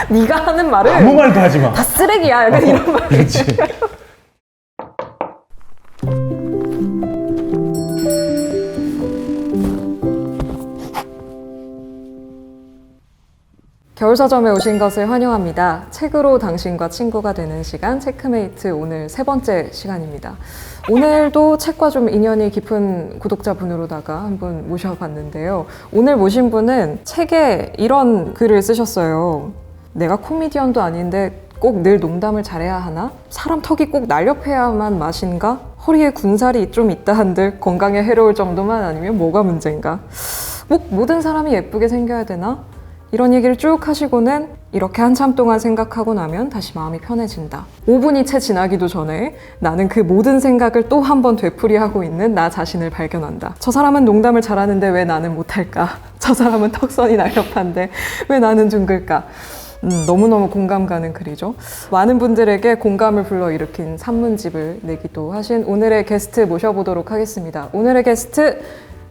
네가 하는 말을 아무 말도 하지 마. 다 쓰레기야. 약간 이런 말. 그렇지. 겨울서점에 오신 것을 환영합니다. 책으로 당신과 친구가 되는 시간, 체크메이트 오늘 세 번째 시간입니다. 오늘도 책과 좀 인연이 깊은 구독자분으로다가 한분 모셔봤는데요. 오늘 모신 분은 책에 이런 글을 쓰셨어요. 내가 코미디언도 아닌데 꼭 늘 농담을 잘해야 하나? 사람 턱이 꼭 날렵해야만 맛인가? 허리에 군살이 좀 있다 한들 건강에 해로울 정도만 아니면 뭐가 문제인가? 모든 사람이 예쁘게 생겨야 되나? 이런 얘기를 쭉 하시고는 이렇게 한참 동안 생각하고 나면 다시 마음이 편해진다. 5분이 채 지나기도 전에 나는 그 모든 생각을 또 한 번 되풀이하고 있는 나 자신을 발견한다. 저 사람은 농담을 잘하는데 왜 나는 못할까? 저 사람은 턱선이 날렵한데 왜 나는 둥글까? 너무너무 공감 가는 글이죠. 많은 분들에게 공감을 불러일으킨 산문집을 내기도 하신 오늘의 게스트 모셔보도록 하겠습니다. 오늘의 게스트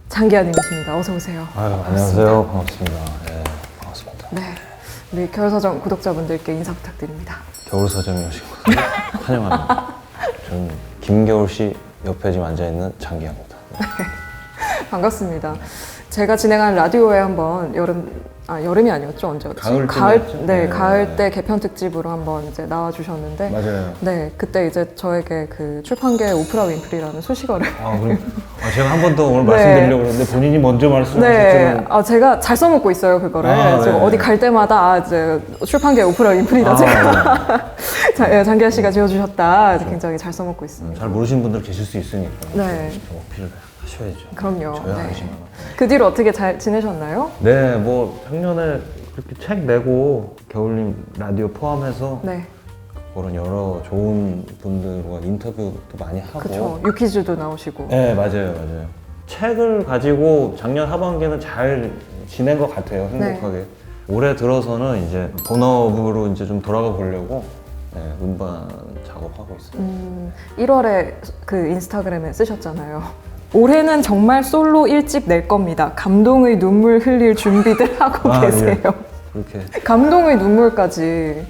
장기하님이십니다. 어서 오세요. 안녕하세요. 반갑습니다. 네, 반갑습니다. 네, 우리 겨울서점 구독자분들께 인사 부탁드립니다. 겨울서점에 오신 것을 환영합니다. 저는 김겨울 씨 옆에 지금 앉아있는 장기하입니다. 네. 반갑습니다. 제가 진행한 라디오에 한번 여름이 아니었죠? 언제였지? 가을 때 개편 특집으로 한번 이제 나와주셨는데, 맞아요. 네, 그때 이제 저에게 그 출판계 오프라 윈프리라는 수식어를. 제가 한 번 더 오늘 말씀드리려고 그러는데 본인이 먼저 말씀하셨지만. 네, 제가 잘 써먹고 있어요, 그거를. 지금 어디 갈 때마다 이제 출판계 오프라 윈프리다 제가 장기하 씨가 지어주셨다. 굉장히 잘 써먹고 있습니다. 잘 모르시는 분들 계실 수 있으니까. 네. 좀 어필을 하셔야죠. 그럼요. 저야 네. 아니지만. 그 뒤로 어떻게 잘 지내셨나요? 네, 뭐 작년에 그렇게 책 내고 겨울님 라디오 포함해서 네. 그런 여러 좋은 분들과 인터뷰도 많이 하고. 그쵸. 유퀴즈도 나오시고. 네, 맞아요. 책을 가지고 작년 하반기는 잘 지낸 것 같아요. 행복하게. 네. 올해 들어서는 이제 본업으로 이제 좀 돌아가 보려고 음반 작업하고 있어요. 1월에 그 인스타그램에 쓰셨잖아요. 올해는 정말 솔로 1집 낼 겁니다. 감동의 눈물 흘릴 준비들 하고 계세요. 예. 그렇게 감동의 눈물까지.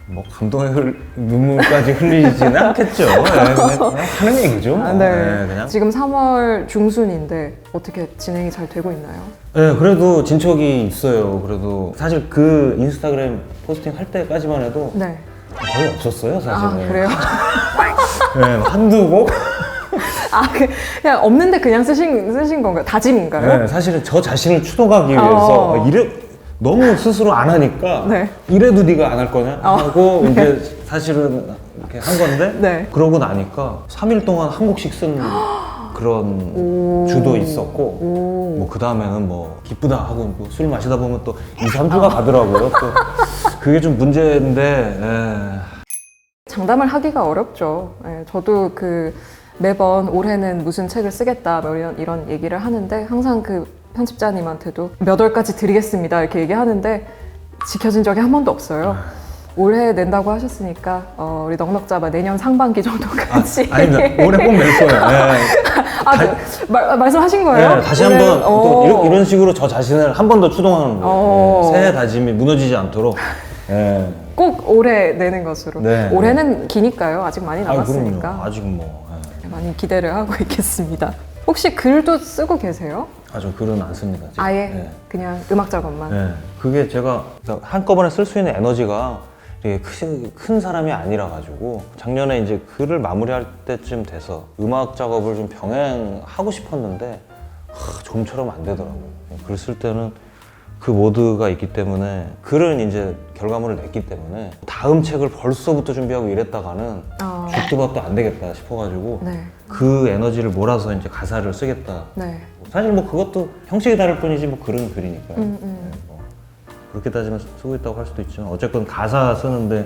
뭐 감동의 눈물까지 흘리지는 않겠죠. 그냥 하는 얘기죠. 네. 그냥. 지금 3월 중순인데 어떻게 진행이 잘 되고 있나요? 네, 그래도 진척이 있어요. 그래도 사실 그 인스타그램 포스팅 할 때까지만 해도 네. 거의 없었어요, 사실은. 그래요? 네, 한두 곡? 그냥 없는데 그냥 쓰신 건가요? 다짐인가요? 네, 사실은 저 자신을 추동하기 위해서 너무 스스로 안 하니까 네. 이래도 네가 안 할 거냐 하고 이제 사실은 이렇게 한 건데 네. 그러고 나니까 3일 동안 한 곡씩 쓴 그런 주도 있었고 뭐 그 다음에는 뭐 기쁘다 하고 뭐 술 마시다 보면 또 2, 3주가 가더라고요. 또 그게 좀 문제인데 장담을 하기가 어렵죠. 저도 매번 올해는 무슨 책을 쓰겠다 뭐 이런 얘기를 하는데 항상 그 편집자님한테도 몇 월까지 드리겠습니다 이렇게 얘기하는데 지켜진 적이 한 번도 없어요. 올해 낸다고 하셨으니까 우리 넉넉잡아 내년 상반기 정도까지. 아닙니다. 올해 꼭 낼 거예요. 말씀하신 거예요? 네, 다시 한번 또 이런 식으로 저 자신을 한 번 더 추동하는 거예요. 새해 다짐이 무너지지 않도록. 꼭 올해 내는 것으로. 네. 올해는 기니까요. 아직 많이 남았으니까. 그럼요. 아직 뭐. 많이 기대를 하고 있겠습니다. 혹시 글도 쓰고 계세요? 저 글은 안 씁니다. 지금. 아예 그냥 음악 작업만? 네. 그게 제가 한꺼번에 쓸 수 있는 에너지가 되게 큰 사람이 아니라 가지고 작년에 이제 글을 마무리할 때쯤 돼서 음악 작업을 좀 병행하고 싶었는데 좀처럼 안 되더라고요. 글 쓸 때는 그 모드가 있기 때문에 글은 이제 결과물을 냈기 때문에 다음 책을 벌써부터 준비하고 이랬다가는 죽도 밥도 안 되겠다 싶어가지고 네. 그 에너지를 몰아서 이제 가사를 쓰겠다. 네. 사실 뭐 그것도 형식이 다를 뿐이지 뭐 글은 글이니까요. 뭐 그렇게 따지면 쓰고 있다고 할 수도 있지만 어쨌건 가사 쓰는데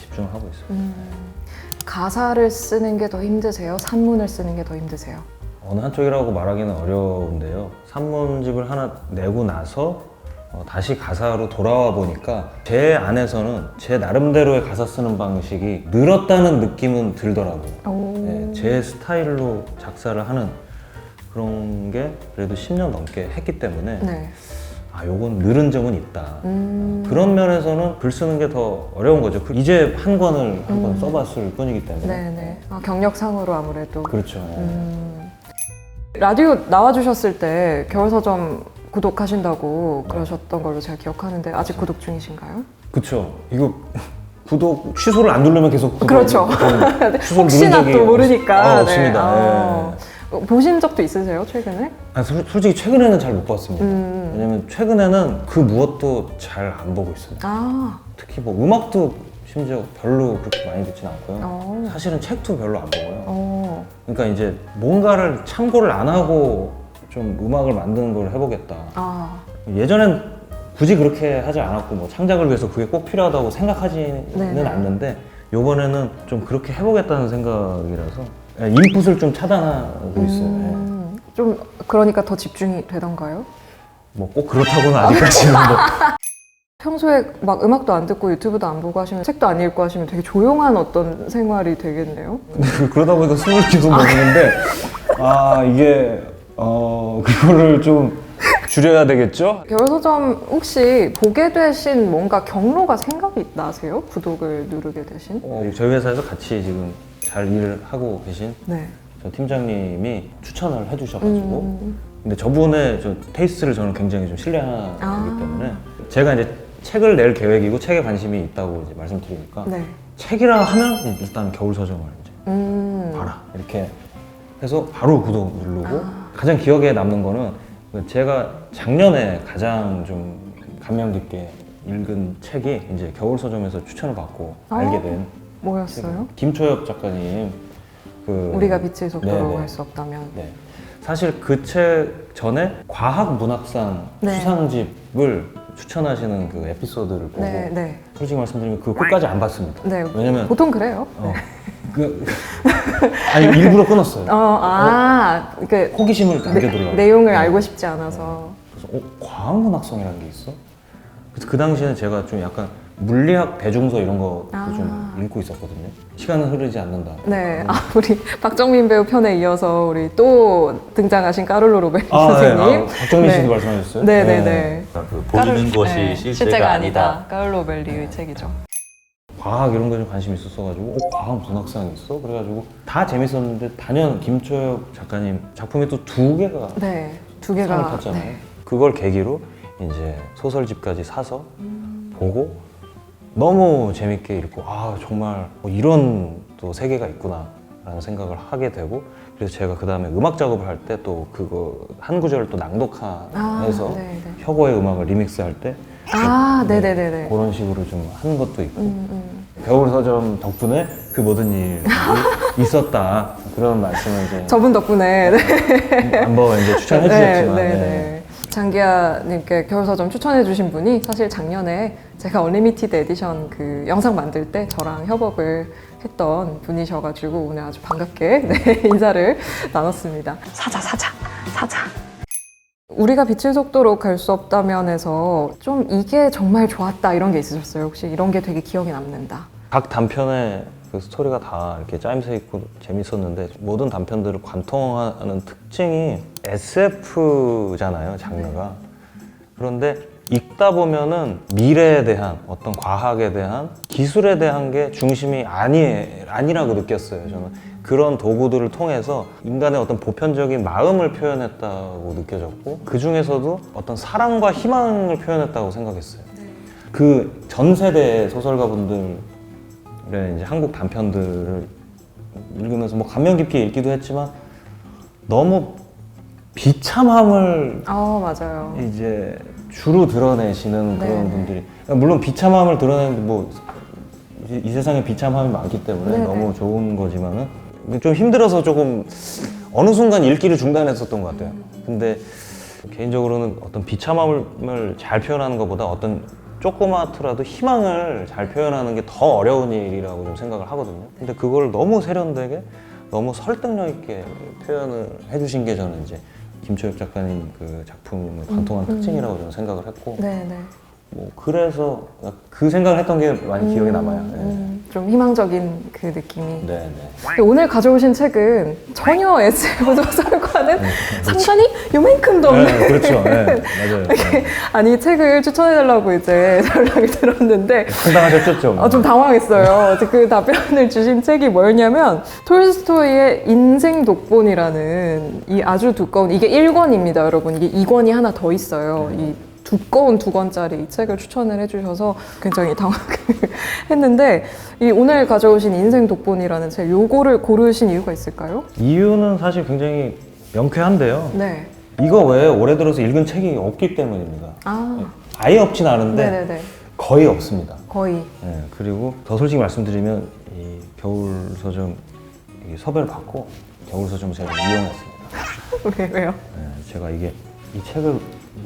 집중을 하고 있어요. 가사를 쓰는 게 더 힘드세요? 산문을 쓰는 게 더 힘드세요? 어느 한쪽이라고 말하기는 어려운데요. 산문집을 하나 내고 나서 다시 가사로 돌아와 보니까 제 안에서는 제 나름대로의 가사 쓰는 방식이 늘었다는 느낌은 들더라고요. 제 스타일로 작사를 하는 그런 게 그래도 10년 넘게 했기 때문에 요건 늘은 점은 있다. 그런 면에서는 글 쓰는 게 더 어려운 거죠. 이제 한 권을 한 권 써봤을 뿐이기 때문에. 네네. 경력상으로 아무래도. 그렇죠. 라디오 나와주셨을 때 겨울서점 구독하신다고 그러셨던 걸로 제가 기억하는데 아직 구독 중이신가요? 그렇죠. 이거 구독 취소를 안 누르면 계속 그렇죠. 취소를 혹시나 누른 적이 또 모르니까. 없습니다. 보신 적도 있으세요, 최근에? 솔직히 최근에는 잘 못 봤습니다. 왜냐면 최근에는 그 무엇도 잘 안 보고 있습니다. 특히 뭐 음악도 심지어 별로 그렇게 많이 듣진 않고요. 사실은 책도 별로 안 보고요. 그러니까 이제 뭔가를 참고를 안 하고 좀 음악을 만드는 걸 해보겠다. 예전엔 굳이 그렇게 하지 않았고 뭐 창작을 위해서 그게 꼭 필요하다고 생각하지는 네네. 않는데 요번에는 좀 그렇게 해보겠다는 생각이라서 인풋을 좀 차단하고 있어요. 좀 그러니까 더 집중이 되던가요? 뭐 꼭 그렇다고는 아직까지는 뭐. 평소에 막 음악도 안 듣고 유튜브도 안 보고 하시면 책도 안 읽고 하시면 되게 조용한 어떤 생활이 되겠네요. 그러다 보니까 술을 계속 먹는데 이게 그거를 좀 줄여야 되겠죠? 겨울서점 혹시 보게 되신 뭔가 경로가 생각이 나세요? 구독을 누르게 되신? 저희 회사에서 같이 지금 잘 일을 하고 계신 네. 저 팀장님이 추천을 해주셔가지고 근데 저분의 저 테이스트를 저는 굉장히 좀 신뢰하기 때문에 제가 이제 책을 낼 계획이고 책에 관심이 있다고 이제 말씀드리니까 네. 책이라 하면 일단 겨울서점을 이제 봐라 이렇게 해서 바로 구독 누르고 가장 기억에 남는 거는 제가 작년에 가장 좀 감명 깊게 읽은 책이 이제 겨울서점에서 추천을 받고 알게 된 뭐였어요? 김초엽 작가님 우리가 빛의 속도로 네네. 갈 수 없다면. 네. 사실 그 책 전에 과학문학상 네. 수상집을 추천하시는 그 에피소드를 보고 네. 솔직히 말씀드리면 그 끝까지 안 봤습니다. 네. 왜냐면 보통 그래요. 아니 일부러 끊었어요. 그 호기심을 남겨두려고. 내용을 알고 싶지 않아서. 그래서 과학문학성이라는 게 있어? 그래서 그 당시에는 제가 좀 약간 물리학 대중서 이런 것도 좀 읽고 있었거든요. 시간은 흐르지 않는다. 네, 우리 박정민 배우 편에 이어서 우리 또 등장하신 까를로 로베리 선생님. 박정민 씨도 말씀하셨어요? 네네네. 그 보이는 것이 실제가 아니다. 까를로 로베리의 책이죠. 과학 이런 거에 좀 관심이 있었어가지고 과학 문학상이 있어? 그래가지고 다 재밌었는데 단연 김초엽 작가님 작품이 또 두 개가 네, 두 상을 개가. 탔잖아요. 네. 그걸 계기로 이제 소설집까지 사서 보고 너무 재밌게 읽고 정말 뭐 이런 또 세계가 있구나 라는 생각을 하게 되고 그래서 제가 그 다음에 음악 작업을 할 때 또 그거 한 구절을 또 낭독해서 네네. 혁오의 음악을 리믹스할 때 네네네네. 그런 식으로 좀 하는 것도 있고 겨울서점 덕분에 그 모든 일이 있었다 그런 말씀을 이제 저분 덕분에. 한번 이제 추천해 주셨지만 네. 장기하님께 겨울서점 추천해주신 분이 사실 작년에 제가 언리미티드 에디션 그 영상 만들 때 저랑 협업을 했던 분이셔가지고 오늘 아주 반갑게 인사를 나눴습니다. 사자. 우리가 빛의 속도로 갈 수 없다면에서 좀 이게 정말 좋았다 이런 게 있으셨어요? 혹시 이런 게 되게 기억에 남는다. 각 단편의 그 스토리가 다 이렇게 짜임새 있고 재밌었는데 모든 단편들을 관통하는 특징이 SF잖아요, 장르가. 그런데 읽다 보면은 미래에 대한 어떤 과학에 대한 기술에 대한 게 중심이 아니라고 느꼈어요. 저는 그런 도구들을 통해서 인간의 어떤 보편적인 마음을 표현했다고 느껴졌고 그 중에서도 어떤 사랑과 희망을 표현했다고 생각했어요. 그 전 세대의 소설가분들의 이제 한국 단편들을 읽으면서 뭐 감명 깊게 읽기도 했지만 너무 비참함을 맞아요. 이제 주로 드러내시는 그런 네네. 분들이 물론 비참함을 드러내는 뭐 이 세상에 비참함이 많기 때문에 네네. 너무 좋은 거지만은 좀 힘들어서 조금 어느 순간 읽기를 중단했었던 것 같아요. 근데 개인적으로는 어떤 비참함을 잘 표현하는 것보다 어떤 조그맣더라도 희망을 잘 표현하는 게 더 어려운 일이라고 좀 생각을 하거든요. 근데 그걸 너무 세련되게 너무 설득력 있게 표현을 해주신 게 저는 이제 김초엽 작가님 그 작품을 관통한 특징이라고 저는 생각을 했고 네네. 뭐 그래서 그 생각을 했던 게 많이 기억에 남아요. 네. 좀 희망적인 그 느낌이. 네. 근데 오늘 가져오신 책은 전혀 SF 소설과는 상관이 요만큼도 없는. 네, 그렇죠. 네, 맞아요. 네. 아니, 이 책을 추천해달라고 이제 연락이 들었는데 상당하셨죠? 좀 당황했어요. 그 답변을 주신 책이 뭐였냐면 톨스토이의 인생 독본이라는 이 아주 두꺼운, 이게 1권입니다, 여러분. 이게 2권이 하나 더 있어요. 이 두꺼운 2권짜리 이 책을 추천을 해주셔서 굉장히 당황했는데, 이 오늘 가져오신 인생 독본이라는 책, 요거를 고르신 이유가 있을까요? 이유는 사실 굉장히 명쾌한데요. 네. 이거 외에 올해 들어서 읽은 책이 없기 때문입니다. 아, 아예 없진 않은데 네네네. 거의 없습니다. 거의. 네, 그리고 더 솔직히 말씀드리면 이 겨울 서점 섭외를 받고 겨울 서점 제가 이용했습니다. 왜요? 네, 제가 이 책을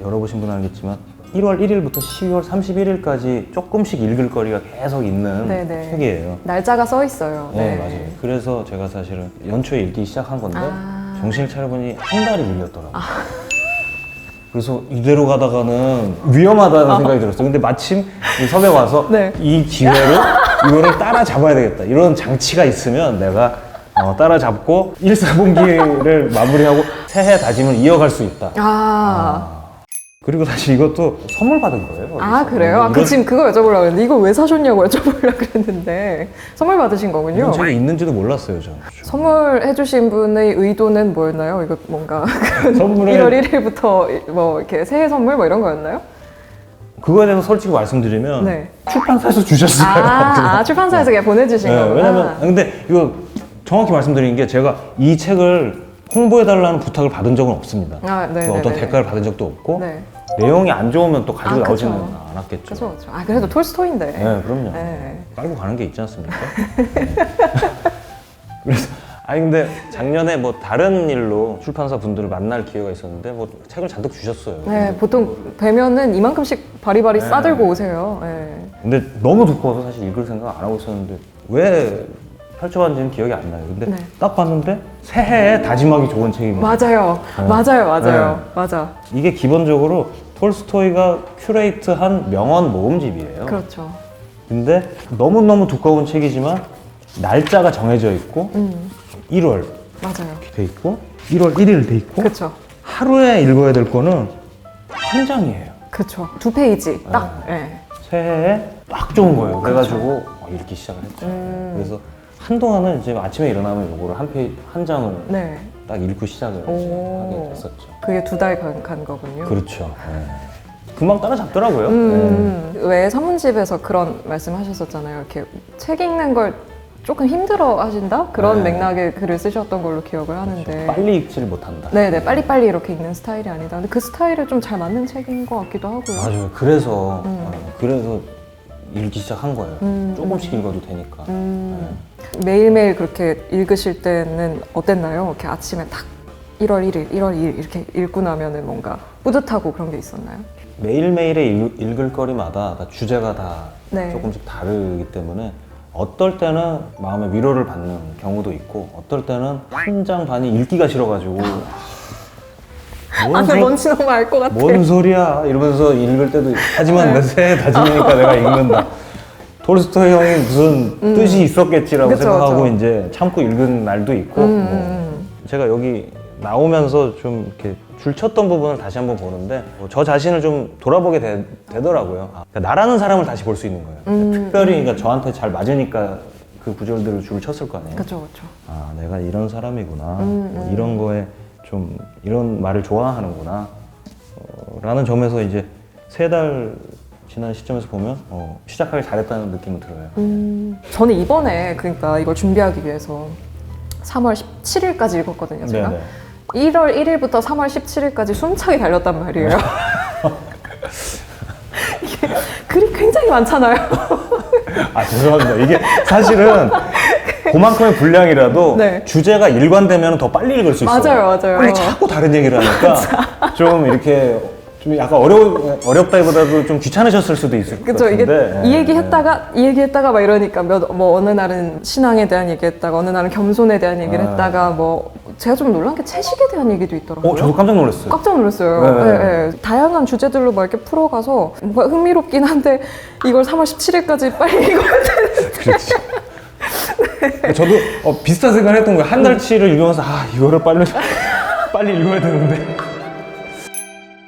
열어보신 분은 알겠지만 1월 1일부터 12월 31일까지 조금씩 읽을 거리가 계속 있는 네네. 책이에요. 날짜가 써 있어요. 네, 맞아요. 그래서 제가 사실은 연초에 읽기 시작한 건데 정신을 차려보니 한 달이 밀렸더라고요. 그래서 이대로 가다가는 위험하다는 생각이 들었어요. 근데 마침 이 섭외 와서 네. 이 기회로 이거를 따라잡아야 되겠다. 이런 장치가 있으면 내가 따라잡고 1사분기를 마무리하고 새해 다짐을 이어갈 수 있다. 그리고 사실 이것도 선물 받은 거예요. 아, 그래요? 아, 지금 그거 여쭤보려고 했는데 이거 왜 사셨냐고 여쭤보려고 그랬는데 선물 받으신 거군요. 이런 책이 있는지도 몰랐어요, 저는. 선물해주신 분의 의도는 뭐였나요? 이거 뭔가 선물에 1월 1일부터 뭐 이렇게 새해 선물 뭐 이런 거였나요? 그거에 대해서 솔직히 말씀드리면 네. 출판사에서 주셨어요. 출판사에서 그냥 보내주신 거구나. 왜냐면 근데 이거 정확히 말씀드리는 게 제가 이 책을 홍보해달라는 부탁을 받은 적은 없습니다. 네. 어떤 대가를 받은 적도 없고 네. 내용이 안 좋으면 또 가지고 나오지는 그쵸. 않았겠죠. 그렇죠. 아, 그래도 톨스토이인데. 네, 그럼요. 네. 깔고 가는 게 있지 않습니까? 네. 그래서 근데 작년에 뭐 다른 일로 출판사 분들을 만날 기회가 있었는데 뭐 책을 잔뜩 주셨어요. 네, 보통 뵈면은 이만큼씩 바리바리 싸들고 오세요. 네. 근데 너무 두꺼워서 사실 읽을 생각 안 하고 있었는데 왜 펼쳐봤는지는 기억이 안 나요. 근데 네. 딱 봤는데 새해에 다짐하기 좋은 책인 거예요. 맞아요. 맞아. 이게 기본적으로 톨스토이가 큐레이트한 명언 모음집이에요. 그렇죠. 근데 너무너무 두꺼운 책이지만 날짜가 정해져 있고 1월 맞아요. 돼 있고 1월 1일 돼 있고 그렇죠. 하루에 읽어야 될 거는 한 장이에요. 그렇죠. 2페이지 딱. 네. 새해에 딱 좋은 거예요. 그래가지고 읽기 시작을 했죠. 그래서 한동안은 이제 아침에 일어나면 요거를 한 장을 네. 딱 읽고 시작을 하게 됐었죠. 그게 2달 간 거군요. 그렇죠. 네. 금방 따라잡더라고요. 왜 서문집에서 그런 말씀 하셨었잖아요. 이렇게 책 읽는 걸 조금 힘들어 하신다? 그런 네. 맥락의 글을 쓰셨던 걸로 기억을 하는데. 빨리 읽지를 못한다. 네네, 빨리빨리 이렇게 읽는 스타일이 아니다. 근데 그 스타일에 좀 잘 맞는 책인 것 같기도 하고요. 맞아요. 그래서 읽기 시작한 거예요. 조금씩 읽어도 되니까. 매일매일 그렇게 읽으실 때는 어땠나요? 이렇게 아침에 딱 1월 1일, 1월 2일 이렇게 읽고 나면은 뭔가 뿌듯하고 그런 게 있었나요? 매일매일의 읽을 거리마다 다 주제가 다 네. 조금씩 다르기 때문에 어떨 때는 마음의 위로를 받는 경우도 있고 어떨 때는 한 장 반이 읽기가 싫어가지고 뭔지 너무 알 것 같아. 뭔 소리야 이러면서 읽을 때도 하지만 네. 내 새해 다짐이니까 내가 읽는다. 톨스토이 형이 무슨 뜻이 있었겠지라고 그쵸, 생각하고 그쵸. 이제 참고 읽은 날도 있고 뭐 제가 여기 나오면서 좀 이렇게 줄쳤던 부분을 다시 한번 보는데 저 자신을 좀 돌아보게 되더라고요. 그러니까 나라는 사람을 다시 볼 수 있는 거예요. 특별히 그러니까 저한테 잘 맞으니까 그 구절들을 줄을 쳤을 거 아니에요. 그렇죠. 아, 내가 이런 사람이구나. 뭐 이런 거에 좀 이런 말을 좋아하는구나. 라는 점에서 이제 3달 지난 시점에서 보면 시작하기 잘했다는 느낌은 들어요. 저는 이번에 그러니까 이걸 준비하기 위해서 3월 17일까지 읽었거든요, 제가. 네네. 1월 1일부터 3월 17일까지 숨차게 달렸단 말이에요. 이게 글이 굉장히 많잖아요. 아, 죄송합니다. 이게 사실은 그만큼의 분량이라도 네. 주제가 일관되면 더 빨리 읽을 수 있어요. 맞아요. 아니, 자꾸 다른 얘기를 하니까 좀 이렇게 좀 약간 어렵다기보다도 좀 귀찮으셨을 수도 있을 것 그죠? 이게 같은데. 이 얘기했다가 막 이러니까 뭐 어느 날은 신앙에 대한 얘기했다가 어느 날은 겸손에 대한 얘기를 했다가 뭐 제가 좀 놀란 게 채식에 대한 얘기도 있더라고요. 저도 깜짝 놀랐어요. 깜짝 놀랐어요. 네. 네, 네. 다양한 주제들로 막 이렇게 풀어가서 뭔가 흥미롭긴 한데 이걸 3월 17일까지 빨리 읽어야 되는데. 그렇죠. 저도 비슷한 생각을 했던 거예요. 한 달치를 읽으면서 이거를 빨리 읽어야 되는데.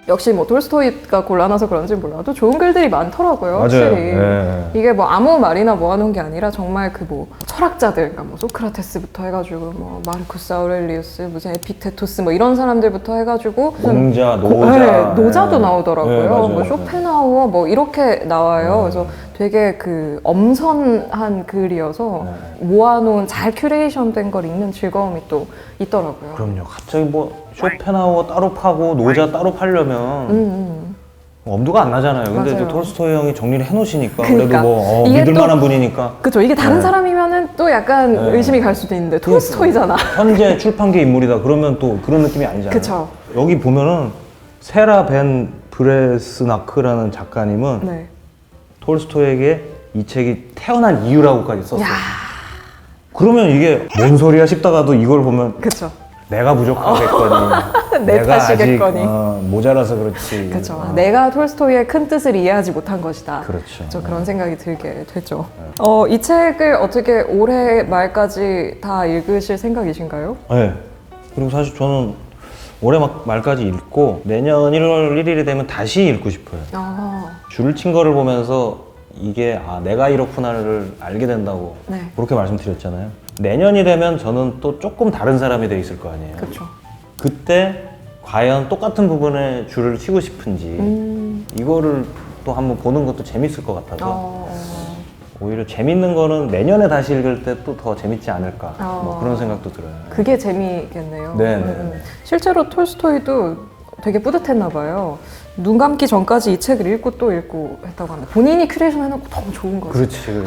역시 뭐 톨스토이가 골라놔서 그런지 몰라도 좋은 글들이 많더라고요. 맞아요. 확실히. 네. 이게 뭐 아무 말이나 모아놓은 게 아니라 정말 그 뭐 철학자들, 그러니까 뭐 소크라테스부터 해가지고 뭐 마르쿠스 아우렐리우스, 무슨 에픽테토스 뭐 이런 사람들부터 해가지고 공자, 노자. 네, 노자도 나오더라고요. 네, 맞아요. 뭐 쇼펜하우어 뭐 이렇게 나와요. 그래서 되게 그 엄선한 글이어서 모아놓은 잘 큐레이션된 걸 읽는 즐거움이 또 있더라고요. 그럼요. 갑자기 뭐 쇼펜하우어 따로 파고 노자 따로 팔려면 엄두가 안 나잖아요. 근데 맞아요. 이제 톨스토이 형이 정리를 해놓으시니까 그러니까. 그래도 뭐 이게 믿을 또- 만한 분이니까. 그쵸. 이게 다른 네. 사람이면은 또 약간 네. 의심이 갈 수도 있는데 톨스토이잖아. 현재 출판계 인물이다 그러면 또 그런 느낌이 아니잖아요. 그쵸. 여기 보면은 세라 벤 브레스나크라는 작가님은 네. 톨스토이에게 이 책이 태어난 이유라고까지 썼어요. 야, 그러면 이게 뭔 소리야 싶다가도 이걸 보면 그쵸. 내가 부족하겠거니 내 내가 탓이겠거니. 아직 모자라서 그렇지. 그쵸. 내가 톨스토이의 큰 뜻을 이해하지 못한 것이다. 그렇죠. 저 그런 생각이 들게 됐죠. 이 책을 어떻게 올해 말까지 다 읽으실 생각이신가요? 네. 그리고 사실 저는 올해 말까지 읽고 내년 1월 1일이 되면 다시 읽고 싶어요. 줄을 친 거를 보면서 이게 내가 이렇구나를 알게 된다고 네. 그렇게 말씀드렸잖아요. 내년이 되면 저는 또 조금 다른 사람이 돼 있을 거 아니에요. 그쵸. 그때 과연 똑같은 부분에 줄을 치고 싶은지 이거를 또 한번 보는 것도 재밌을 것 같아서 오히려 재밌는 거는 내년에 다시 읽을 때 또 더 재밌지 않을까 뭐 그런 생각도 들어요. 그게 재미겠네요. 네. 실제로 톨스토이도 되게 뿌듯했나 봐요. 눈 감기 전까지 이 책을 읽고 또 읽고 했다고 합니다. 본인이 큐레이션 해놓고 너무 좋은 거죠. 그렇지.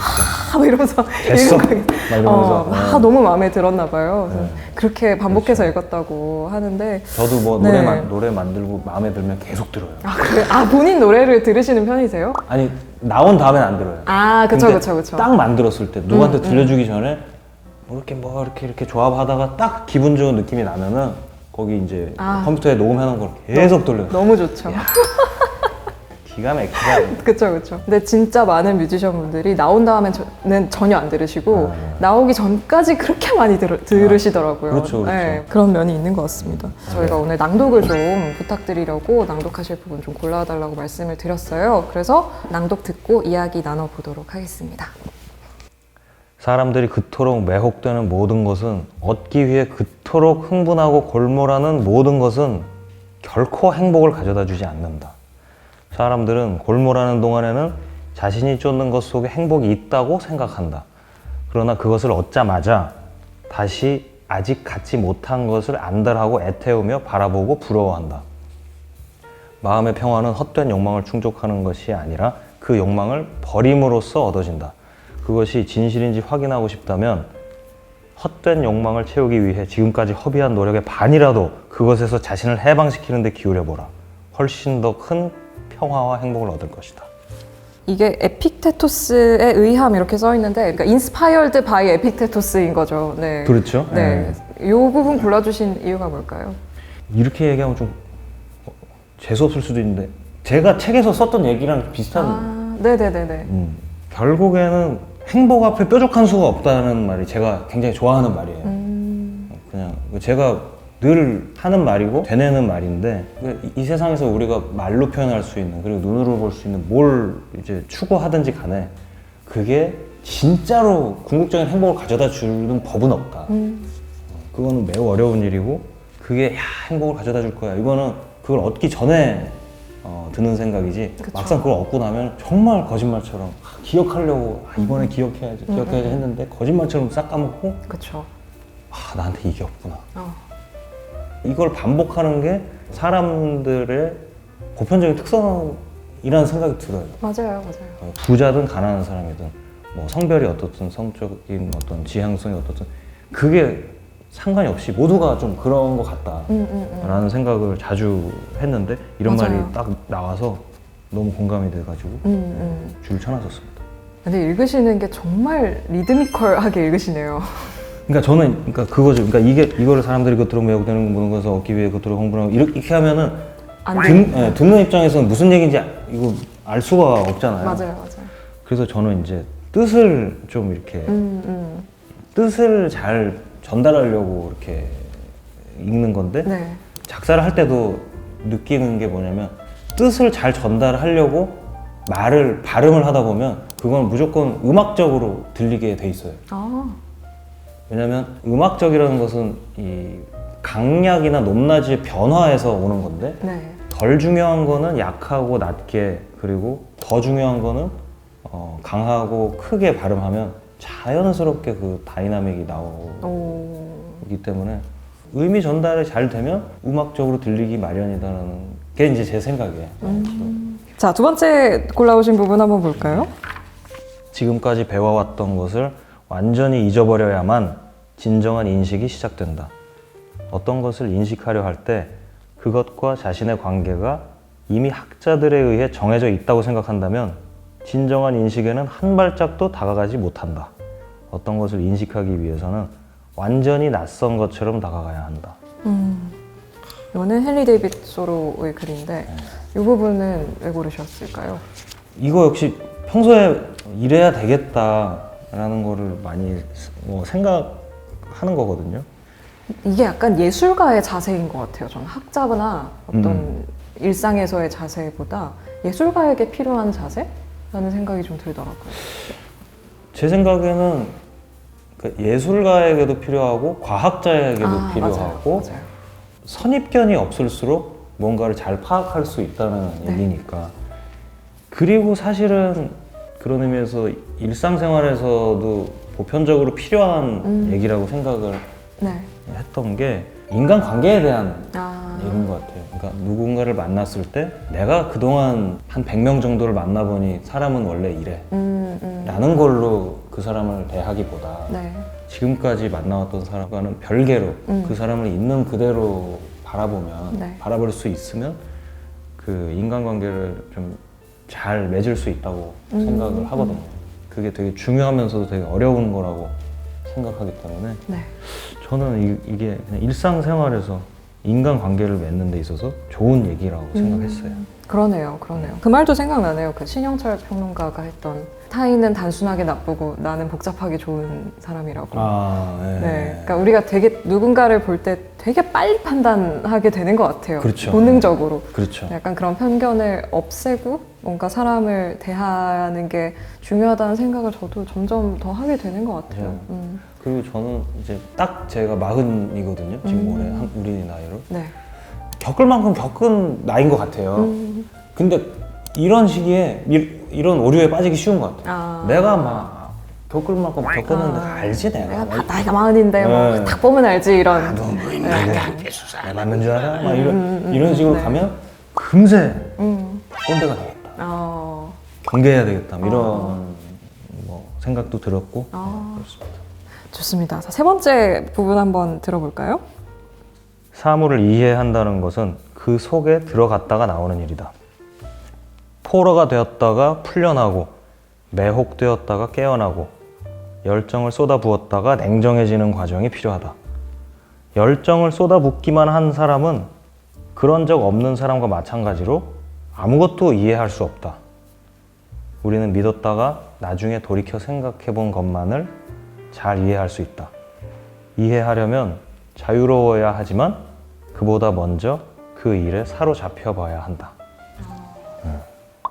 막 이러면서 됐어. 읽은 막 이러면서. 너무 마음에 들었나 봐요. 그래서 네. 그렇게 반복해서 읽었다고 하는데. 저도 뭐 네. 노래 만들고 마음에 들면 계속 들어요. 그래요? 본인 노래를 들으시는 편이세요? 아니 나온 다음엔 안 들어요. 그쵸, 근데 그쵸, 그쵸. 딱 만들었을 때 누구한테 들려주기 전에 이렇게 조합하다가 딱 기분 좋은 느낌이 나면은 거기 이제 컴퓨터에 녹음해놓은 걸 계속 돌려요. 너무 좋죠. 기가 막히다. 그쵸, 그쵸. 근데 진짜 많은 뮤지션 분들이 나온 다음에는 전혀 안 들으시고 나오기 전까지 그렇게 많이 들으시더라고요. 그렇죠, 그렇죠. 네, 그런 면이 있는 것 같습니다. 저희가 오늘 낭독을 좀 부탁드리려고 낭독하실 부분 좀 골라달라고 말씀을 드렸어요. 그래서 낭독 듣고 이야기 나눠보도록 하겠습니다. 사람들이 그토록 매혹되는 모든 것은 얻기 위해 그토록 흥분하고 골몰하는 모든 것은 결코 행복을 가져다 주지 않는다. 사람들은 골몰하는 동안에는 자신이 쫓는 것 속에 행복이 있다고 생각한다. 그러나 그것을 얻자마자 다시 아직 갖지 못한 것을 안달하고 애태우며 바라보고 부러워한다. 마음의 평화는 헛된 욕망을 충족하는 것이 아니라 그 욕망을 버림으로써 얻어진다. 그것이 진실인지 확인하고 싶다면 헛된 욕망을 채우기 위해 지금까지 허비한 노력의 반이라도 그것에서 자신을 해방시키는 데 기울여보라. 훨씬 더 큰 평화와 행복을 얻을 것이다. 이게 에픽테토스에 의함 이렇게 써 있는데, 그러니까 인스파이어드 바이 에픽테토스인 거죠. 네. 그렇죠. 네. 이 부분 골라주신 이유가 뭘까요? 이렇게 얘기하면 좀 재수없을 수도 있는데 제가 책에서 썼던 얘기랑 비슷한 네네네네. 결국에는 행복 앞에 뾰족한 수가 없다는 말이 제가 굉장히 좋아하는 말이에요. 그냥 제가 늘 하는 말이고 되뇌는 말인데 이 세상에서 우리가 말로 표현할 수 있는 그리고 눈으로 볼 수 있는 뭘 이제 추구하든지 간에 그게 진짜로 궁극적인 행복을 가져다 주는 법은 없다. 그거는 매우 어려운 일이고 그게 행복을 가져다 줄 거야. 이거는 그걸 얻기 전에 드는 생각이지. 그쵸. 막상 그걸 얻고 나면 정말 거짓말처럼 기억하려고 이번에 기억해야지 했는데 거짓말처럼 싹 까먹고 그쵸. 나한테 이게 없구나. 이걸 반복하는 게 사람들의 보편적인 특성이라는 생각이 들어요. 맞아요. 부자든 가난한 사람이든 뭐 성별이 어떻든 성적인 어떤 지향성이 어떻든 그게 상관이 없이 모두가 좀 그런 것 같다라는 생각을 자주 했는데 이런 맞아요. 말이 딱 나와서 너무 공감이 돼가지고 줄을 쳐놨었습니다. 근데 읽으시는 게 정말 리드미컬하게 읽으시네요. 그러니까 저는 그거죠. 그러니까 이거를 사람들이 겉으로 왜곡되는 것을 얻기 위해 겉으로 홍보를 하고 이렇게 하면은 안 돼. 듣는 입장에서는 무슨 얘기인지 이거 알 수가 없잖아요. 맞아요. 그래서 저는 이제 뜻을 좀 이렇게 뜻을 잘 전달하려고 이렇게 읽는 건데 네. 작사를 할 때도 느끼는 게 뭐냐면 뜻을 잘 전달하려고 발음을 하다 보면 그건 무조건 음악적으로 들리게 돼 있어요. 아, 왜냐면 음악적이라는 것은 이 강약이나 높낮이의 변화에서 오는 건데 네. 덜 중요한 거는 약하고 낮게, 그리고 더 중요한 거는 강하고 크게 발음하면 자연스럽게 그 다이나믹이 나오기 오. 때문에 의미 전달이 잘 되면 음악적으로 들리기 마련이다라는 게 이제 제 생각이에요. 자, 두 번째 골라오신 부분 한번 볼까요? 지금까지 배워왔던 것을 완전히 잊어버려야만 진정한 인식이 시작된다. 어떤 것을 인식하려 할 때 그것과 자신의 관계가 이미 학자들에 의해 정해져 있다고 생각한다면 진정한 인식에는 한 발짝도 다가가지 못한다. 어떤 것을 인식하기 위해서는 완전히 낯선 것처럼 다가가야 한다. 이거는 헨리 데이빗 소로의 글인데 이 부분은 왜 고르셨을까요? 이거 역시 평소에 이래야 되겠다라는 거를 많이 생각하는 거거든요. 이게 약간 예술가의 자세인 것 같아요. 저는 학자나 어떤 일상에서의 자세보다 예술가에게 필요한 자세라는 생각이 좀 들더라고요. 제 생각에는 예술가에게도 필요하고 과학자에게도 필요하고 맞아요. 선입견이 없을수록 뭔가를 잘 파악할 수 있다는 얘기니까. 그리고 사실은 그런 의미에서 일상생활에서도 보편적으로 필요한 얘기라고 생각을 네. 했던 게 인간관계에 대한 아, 얘기인 것 같아요. 그러니까 누군가를 만났을 때 내가 그동안 한 100명 정도를 만나보니 사람은 원래 이래 라는 걸로 그 사람을 대하기보다 네. 지금까지 만나왔던 사람과는 별개로 그 사람을 있는 그대로 바라보면 네. 바라볼 수 있으면 그 인간관계를 좀 잘 맺을 수 있다고 생각을 하거든요. 그게 되게 중요하면서도 되게 어려운 거라고 생각하기 때문에 네. 저는 이게 그냥 일상생활에서 인간관계를 맺는 데 있어서 좋은 얘기라고 생각했어요. 그러네요. 그 말도 생각나네요. 그 신영철 평론가가 했던 타인은 단순하게 나쁘고 나는 복잡하게 좋은 사람이라고. 네. 그러니까 우리가 되게 누군가를 볼 때 되게 빨리 판단하게 되는 것 같아요. 그렇죠. 본능적으로. 그렇죠. 약간 그런 편견을 없애고 뭔가 사람을 대하는 게 중요하다는 생각을 저도 점점 더 하게 되는 것 같아요. 그리고 저는 이제 딱 제가 40이거든요. 지금 올해 우리 나이로. 네. 겪을 만큼 겪은 나이인 것 같아요. 근데 이런 시기에 이런 오류에 빠지기 쉬운 것 같아요. 아. 내가 막 겪을 만큼 겪었는데 알지 내가. 나이가 많은데 네. 뭐 딱 보면 알지 이런. 내 맞는 줄 알아? 막 이런 식으로 가면 금세 꼰대가 되겠다. 경계해야 되겠다. 이런 뭐 생각도 들었고 그렇습니다. 좋습니다. 자, 세 번째 부분 한번 들어볼까요? 사물을 이해한다는 것은 그 속에 들어갔다가 나오는 일이다. 포로가 되었다가 풀려나고 매혹되었다가 깨어나고 열정을 쏟아부었다가 냉정해지는 과정이 필요하다. 열정을 쏟아붓기만 한 사람은 그런 적 없는 사람과 마찬가지로 아무것도 이해할 수 없다. 우리는 믿었다가 나중에 돌이켜 생각해본 것만을 잘 이해할 수 있다. 이해하려면 자유로워야 하지만 그보다 먼저 그 일에 사로잡혀 봐야 한다.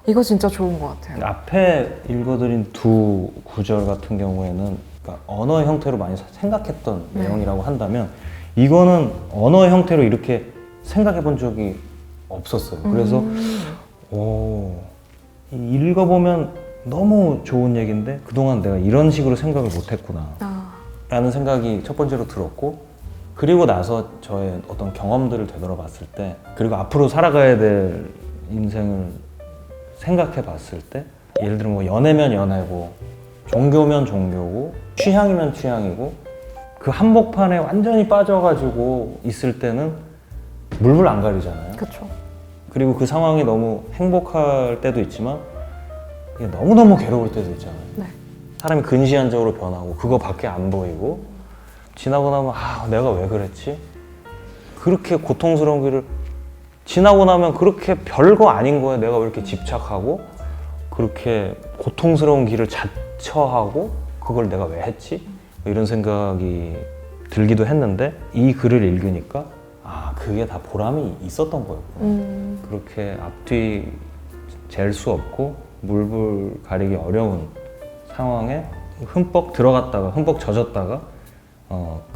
이거 진짜 좋은 것 같아요. 앞에 읽어드린 두 구절 같은 경우에는 그러니까 언어의 형태로 많이 생각했던 내용이라고 한다면 이거는 언어의 형태로 이렇게 생각해 본 적이 없었어요. 그래서 읽어보면 너무 좋은 얘기인데 그동안 내가 이런 식으로 생각을 못했구나 라는 생각이 첫 번째로 들었고, 그리고 나서 저의 어떤 경험들을 되돌아봤을 때, 그리고 앞으로 살아가야 될 인생을 생각해 봤을 때, 예를 들면 뭐 연애면 연애고 종교면 종교고 취향이면 취향이고 그 한복판에 완전히 빠져가지고 있을 때는 물불 안 가리잖아요. 그렇죠. 그리고 그 상황이 너무 행복할 때도 있지만 이게 너무너무 괴로울 때도 있잖아요. 네. 사람이 근시안적으로 변하고 그거밖에 안 보이고 지나고 나면 내가 왜 그랬지? 그렇게 고통스러운 길을 지나고 나면 그렇게 별거 아닌 거에 내가 왜 이렇게 집착하고 그렇게 고통스러운 길을 자처하고 그걸 내가 왜 했지? 이런 생각이 들기도 했는데 이 글을 읽으니까 그게 다 보람이 있었던 거였고 그렇게 앞뒤 잴 수 없고 물불 가리기 어려운 상황에 흠뻑 들어갔다가 흠뻑 젖었다가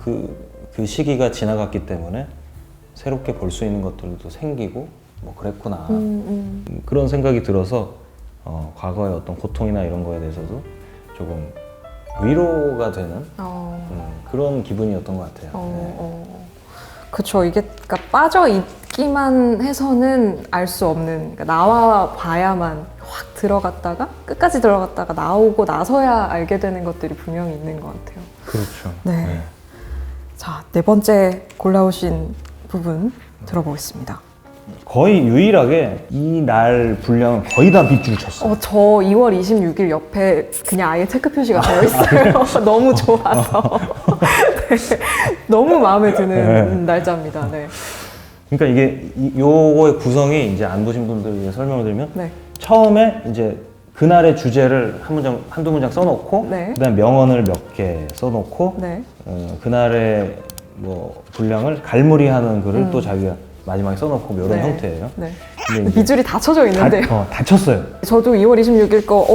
그 시기가 지나갔기 때문에 새롭게 볼 수 있는 것들도 생기고 뭐 그랬구나 그런 생각이 들어서 과거의 어떤 고통이나 이런 거에 대해서도 조금 위로가 되는 그런 기분이었던 것 같아요. 그쵸. 이게 그러니까 빠져 있기만 해서는 알 수 없는, 그러니까 나와 봐야만 확 들어갔다가 끝까지 들어갔다가 나오고 나서야 알게 되는 것들이 분명히 있는 것 같아요. 그렇죠. 네. 자, 네 번째 골라오신 부분 들어보겠습니다. 거의 유일하게 이 날 분량은 거의 다 밑줄 쳤어요. 저 2월 26일 옆에 그냥 아예 체크 표시가 되어 있어요. 너무 좋아서. 네. 너무 마음에 드는 날짜입니다. 네. 그러니까 이게 요거의 구성이 이제 안 보신 분들 위해 설명을 드리면 네. 처음에 이제 그날의 주제를 한두 문장 써놓고 네. 그다음 명언을 몇 개 써놓고 네. 그날의 뭐 분량을 갈무리하는 글을 또 자기가 마지막에 써놓고 뭐 이런 네. 형태예요. 네. 근데 이제 밑줄이 다 쳐져 있는데요. 다 쳤어요. 저도 2월 26일 거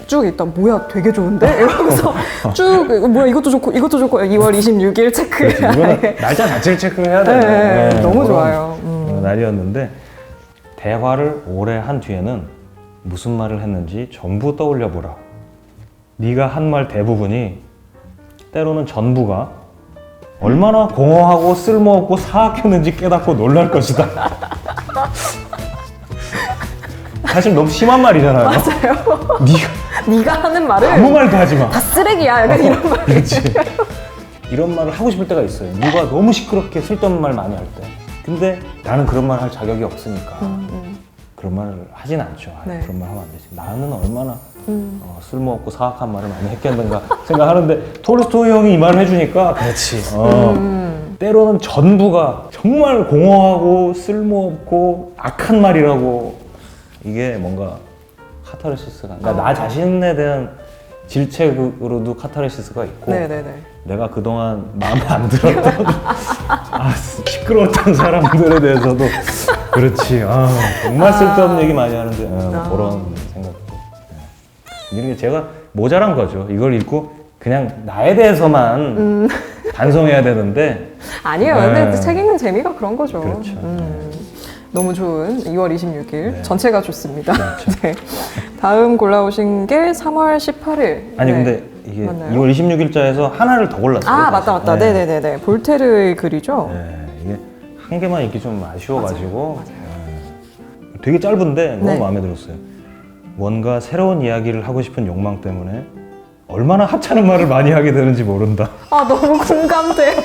쭉 일단 뭐야 되게 좋은데? 이러면서 쭉 뭐야 이것도 좋고 2월 26일 체크. 이거는 날짜 자체를 체크해야 돼요. 네, 너무 그런, 좋아요. 날이었는데 대화를 오래 한 뒤에는 무슨 말을 했는지 전부 떠올려 보라. 네가 한 말 대부분이 때로는 전부가 얼마나 공허하고 쓸모없고 사악했는지 깨닫고 놀랄 것이다. 사실 너무 심한 말이잖아요. 맞아요. 네가 하는 말을 아무 말도 하지 마. 다 쓰레기야. 약간 이런 말. 그렇지. 이런 말을 하고 싶을 때가 있어요. 누가 너무 시끄럽게 쓸데없는 말 많이 할 때. 근데 나는 그런 말 할 자격이 없으니까 그런 말을 하진 않죠. 네. 그런 말 하면 안 되지. 나는 얼마나 쓸모없고 사악한 말을 많이 했겠는가 생각하는데 톨스토이 형이 이 말을 해주니까 그렇지. 때로는 전부가 정말 공허하고 쓸모없고 악한 말이라고 이게 뭔가 카타르시스가 그러니까 나 자신에 대한 질책으로도 카타르시스가 있고 네네네. 내가 그동안 마음에 안 들었던 시끄러웠던 사람들에 대해서도 그렇지 정말 쓸데없는 얘기 많이 하는데 그런 생각도 이런 게 제가 모자란 거죠. 이걸 읽고 그냥 나에 대해서만 반성해야 되는데 아니에요. 근데 책 읽는 재미가 그런 거죠. 그렇죠. 너무 좋은 2월 26일 네. 전체가 좋습니다. 그렇죠. 네. 다음 골라오신 게 3월 18일. 아니 네. 근데 이게 맞나요? 2월 26일자에서 하나를 더 골랐어요. 맞다. 네. 네네네. 볼테르의 글이죠. 네, 이게 한 개만 읽기 좀 아쉬워가지고 되게 짧은데 너무 네. 마음에 들었어요. 뭔가 새로운 이야기를 하고 싶은 욕망 때문에 얼마나 하찮은 말을 많이 하게 되는지 모른다. 너무 공감돼.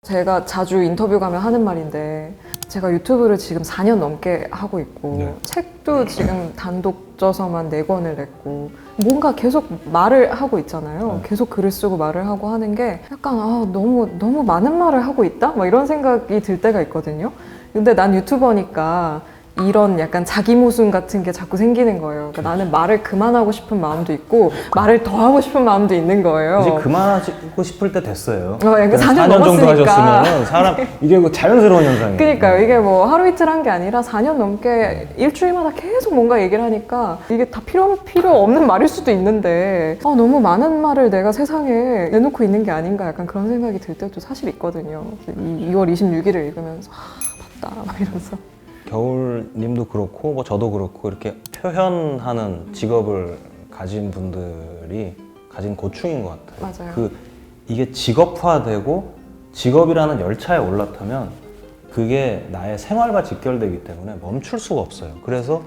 제가 자주 인터뷰 가면 하는 말인데 제가 유튜브를 지금 4년 넘게 하고 있고 네. 책도 지금 단독저서만 4권을 냈고 뭔가 계속 말을 하고 있잖아요. 계속 글을 쓰고 말을 하고 하는 게 약간 너무 많은 말을 하고 있다? 막 이런 생각이 들 때가 있거든요. 근데 난 유튜버니까 이런 약간 자기 모순 같은 게 자꾸 생기는 거예요. 그러니까 나는 말을 그만하고 싶은 마음도 있고 말을 더 하고 싶은 마음도 있는 거예요. 이제 그만하고 싶을 때 됐어요. 약간 4년 4년 정도 넘었으니까. 하셨으면 사람 이게 뭐 자연스러운 현상이에요. 그러니까요. 이게 뭐 하루 이틀 한 게 아니라 4년 넘게 일주일마다 계속 뭔가 얘기를 하니까 이게 다 필요 없는 말일 수도 있는데 너무 많은 말을 내가 세상에 내놓고 있는 게 아닌가 약간 그런 생각이 들 때도 사실 있거든요. 2월 26일을 읽으면서 맞다 막 이러면서 겨울님도 그렇고 뭐 저도 그렇고 이렇게 표현하는 직업을 가진 분들이 가진 고충인 것 같아요. 맞아요. 이게 직업화되고 직업이라는 열차에 올라타면 그게 나의 생활과 직결되기 때문에 멈출 수가 없어요. 그래서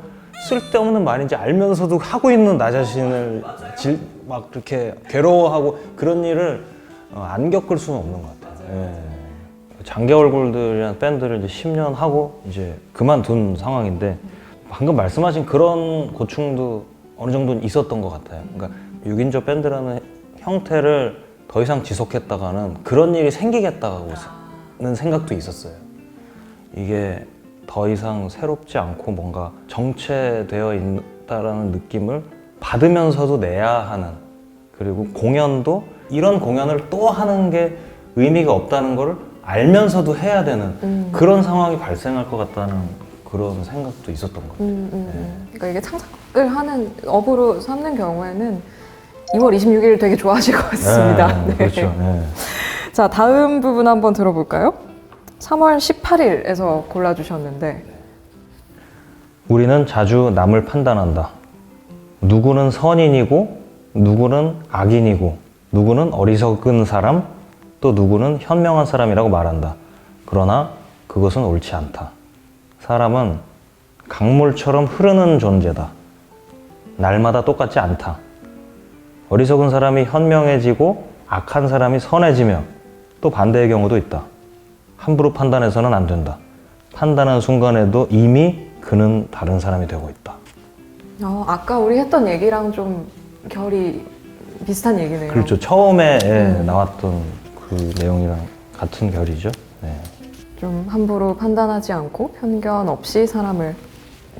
쓸데없는 말인지 알면서도 하고 있는 나 자신을 막 이렇게 괴로워하고 그런 일을 안 겪을 수는 없는 것 같아요. 예. 장개월골들이라는 밴드를 이제 10년 하고 이제 그만둔 상황인데 방금 말씀하신 그런 고충도 어느 정도는 있었던 것 같아요. 그러니까 6인조 밴드라는 형태를 더 이상 지속했다가는 그런 일이 생기겠다는 생각도 있었어요. 이게 더 이상 새롭지 않고 뭔가 정체되어 있다라는 느낌을 받으면서도 내야 하는, 그리고 공연도 이런 공연을 또 하는 게 의미가 없다는 걸 알면서도 해야 되는 그런 상황이 발생할 것 같다는 그런 생각도 있었던 것 같아요. 그러니까 이게 창작을 하는 업으로 삼는 경우에는 2월 26일 되게 좋아하실 것 같습니다. 네. 그렇죠. 네. 자, 다음 부분 한번 들어볼까요? 3월 18일에서 골라주셨는데 우리는 자주 남을 판단한다. 누구는 선인이고 누구는 악인이고 누구는 어리석은 사람, 또 누구는 현명한 사람이라고 말한다. 그러나 그것은 옳지 않다. 사람은 강물처럼 흐르는 존재다. 날마다 똑같지 않다. 어리석은 사람이 현명해지고 악한 사람이 선해지며 또 반대의 경우도 있다. 함부로 판단해서는 안 된다. 판단한 순간에도 이미 그는 다른 사람이 되고 있다. 아까 우리 했던 얘기랑 좀 결이 비슷한 얘기네요. 그렇죠. 처음에 나왔던 그 내용이랑 같은 결이죠. 네. 좀 함부로 판단하지 않고 편견 없이 사람을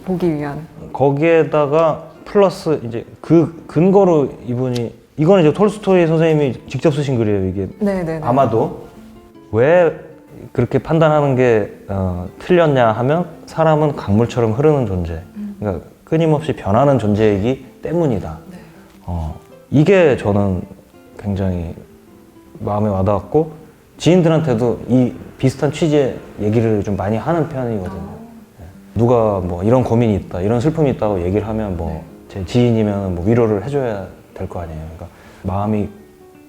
보기 위한. 거기에다가 플러스 이제 그 근거로 이거는 이제 톨스토이 선생님이 직접 쓰신 글이에요. 이게 네네네. 아마도 왜 그렇게 판단하는 게 틀렸냐 하면 사람은 강물처럼 흐르는 존재, 그러니까 끊임없이 변하는 존재이기 때문이다. 네. 이게 저는 굉장히 마음에 와닿았고 지인들한테도 이 비슷한 취지의 얘기를 좀 많이 하는 편이거든요. 네. 누가 뭐 이런 고민이 있다, 이런 슬픔이 있다고 얘기를 하면 뭐 제 지인이면 뭐 위로를 해줘야 될 거 아니에요. 그러니까 마음이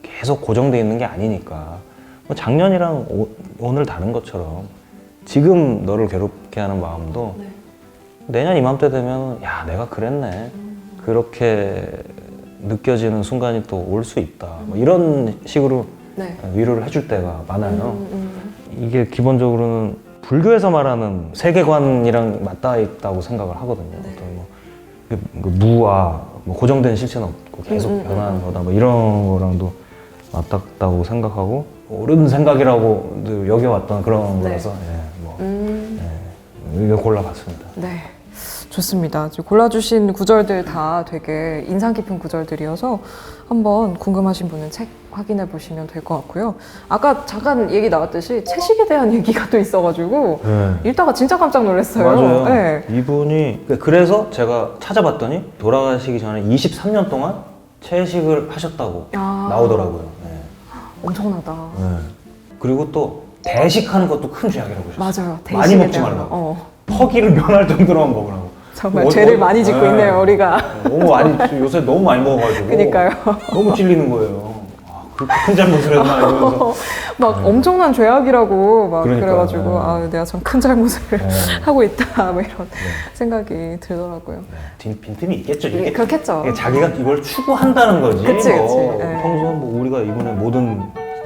계속 고정돼 있는 게 아니니까 뭐 작년이랑 오늘 다른 것처럼 지금 너를 괴롭게 하는 마음도 내년 이맘때 되면 야 내가 그랬네 그렇게 느껴지는 순간이 또 올 수 있다. 뭐 이런 식으로 네. 위로를 해줄 때가 많아요. 이게 기본적으로는 불교에서 말하는 세계관이랑 맞닿아 있다고 생각을 하거든요. 어떤 뭐 그 무와 뭐 고정된 실체는 없고 계속 변하는 거다. 뭐 이런 거랑도 맞닿다고 생각하고 옳은 생각이라고 늘 여겨왔던 그런 거라서 이거 골라봤습니다. 네. 좋습니다. 지금 골라주신 구절들 다 되게 인상 깊은 구절들이어서 한번 궁금하신 분은 책 확인해 보시면 될 것 같고요. 아까 잠깐 얘기 나왔듯이 채식에 대한 얘기가 또 있어가지고 읽다가 진짜 깜짝 놀랐어요. 맞아요. 네. 이분이 그래서 제가 찾아봤더니 돌아가시기 전에 23년 동안 채식을 하셨다고 나오더라고요. 네. 엄청나다. 네. 그리고 또 대식하는 것도 큰 죄악이라고 하셨어요. 맞아요. 많이 대식에 먹지 대한 말라고. 허기를 면할 정도로만 먹으라고. 정말 죄를 많이 짓고 있네요, 우리가. 너무 많이, 요새 너무 많이 먹어가지고. 그러니까요. 너무 찔리는 거예요. 그렇게 큰 잘못을 했나 이러면서. 막 엄청난 죄악이라고 막 그러니까요. 그래가지고 내가 참 큰 잘못을 하고 있다 뭐 이런 생각이 들더라고요. 빈틈이 있겠죠. 이게 그렇겠죠. 이게 자기가 이걸 추구한다는 거지. 그치. 평소에 뭐 우리가 이번에 모든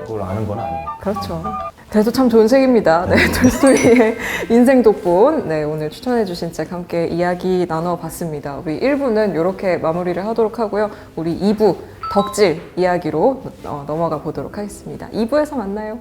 걸 아는 건 아니에요. 그렇죠. 그래도 참 좋은 책입니다. 네, 톨스토이의 인생 독본. 네, 오늘 추천해주신 책 함께 이야기 나눠봤습니다. 우리 1부는 이렇게 마무리를 하도록 하고요. 우리 2부 덕질 이야기로 넘어가 보도록 하겠습니다. 2부에서 만나요.